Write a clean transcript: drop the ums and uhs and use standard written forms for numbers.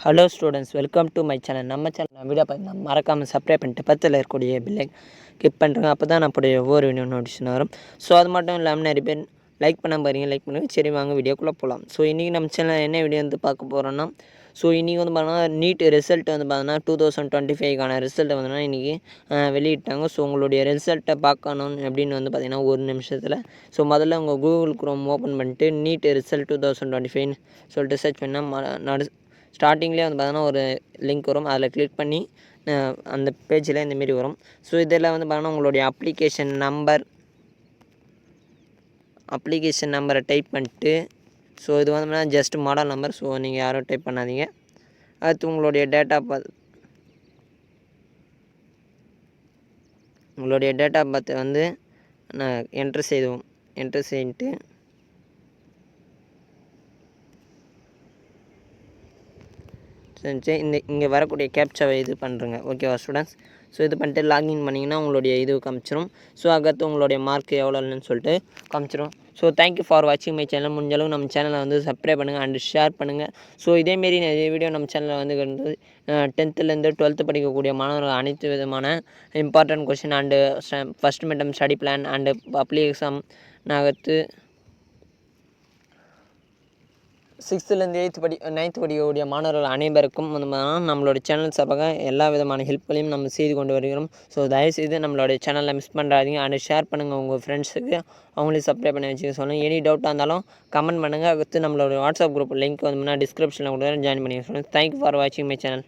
Hello students, welcome to my channel. நம்ம channel video பார்த்தீங்கன்னா மறக்காமல் சப்ஸ்கிரைப் பண்ணிட்டு பக்கத்தில் இருக்கக்கூடிய பெல்லை கிளிக் பண்ணுறேங்க. அப்போ தான் நம்மளுடைய ஒவ்வொரு வீடியோ நோட்டிஃபிகேஷன் வரும். ஸோ அது மட்டும் இல்லாமல் நிறைய பேர் லைக் பண்ண பாருங்கள், லைக் பண்ணுங்கள். சரி, வாங்க வீடியோக்குள்ளே போகலாம். ஸோ இன்றைக்கி நம்ம சேனல் என்ன வீடியோ வந்து பார்க்க போகிறோன்னா, ஸோ இன்றைக்கி வந்து பார்த்தீங்கன்னா நீட் ரிசல்ட் வந்து பார்த்தீங்கன்னா 2025க்கான ரிசல்ட்டை வந்து இன்றைக்கி வெளியிட்டாங்க. ஸோ உங்களுடைய ரிசல்ட்டை பார்க்கணும் அப்படின்னு வந்து பார்த்திங்கன்னா ஒரு நிமிஷத்தில். ஸோ முதல்ல உங்கள் கூகுள் குரோம் ஓப்பன் பண்ணிட்டு நீட் ரிசல்ட் 2025 சொல்லிட்டு சர்ச் பண்ணால் ஸ்டார்டிங்லேயே வந்து பார்த்தீங்கன்னா ஒரு லிங்க் வரும். அதில் கிளிக் பண்ணி அந்த பேஜில் இந்தமாரி வரும். ஸோ இதில் வந்து பார்த்தீங்கன்னா உங்களுடைய அப்ளிகேஷன் நம்பரை டைப் பண்ணிட்டு, ஸோ இது வந்து பார்த்தீங்கன்னா ஜஸ்ட் மாடல் நம்பர். ஸோ நீங்கள் யாரும் டைப் பண்ணாதீங்க. அடுத்து உங்களுடைய டேட் ஆஃப் பர்த் வந்து என்ட்ரு செய்துட்டு இங்கே வரக்கூடிய கேப்சாவை இது பண்ணுறங்க. ஓகேவா ஸ்டூடெண்ட்ஸ்? ஸோ இது பண்ணிட்டு லாகின் பண்ணிங்கன்னா உங்களுடைய இது காமிச்சிடும். ஸோ அடுத்து உங்களுடைய மார்க் எவ்வளோன்னு சொல்லிட்டு காமிச்சிடும். ஸோ தேங்க்யூ ஃபார் வாட்சிங் மை சேனல். முடிஞ்சளவு நம்ம சேனலை வந்து சப்ஸ்கிரைப் பண்ணுங்கள் அண்ட் ஷேர் பண்ணுங்கள். ஸோ இதேமாரி நிறைய வீடியோ நம்ம சேனலில் வந்து 10th 12th படிக்கக்கூடிய மாணவர்கள் அனைத்து விதமான important question and first mid term study plan and public exam நகர்த்து 6th 8th 9th படிக்கக்கூடிய மாணவர்கள் அனைவருக்கும் வந்து நம்மளோட சேனல் சார்பாக எல்லா விதமான ஹெல்ப்களையும் நம்ம செய்து கொண்டு வருகிறோம். ஸோ தயவுசெய்து நம்மளோட சேனலில் மிஸ் பண்ணுறாதீங்க அண்ட் ஷேர் பண்ணுங்கள் உங்கள் ஃப்ரெண்ட்ஸுக்கு, அவங்களையும் சப்ஸ்கிரைப் பண்ணி வச்சுக்க சொல்லுங்கள். எனி டவுட்டாக இருந்தாலும் கமெண்ட் பண்ணுங்கள். அடுத்து நம்மளோட வாட்ஸ்அப் குரூப் லிங்க் வந்து டிஸ்கிரிப்ஷனில் கூட ஜாயின் பண்ணிக்க சொல்லுங்கள். தேங்க்யூ ஃபார் வாட்சிங் மை சேனல்.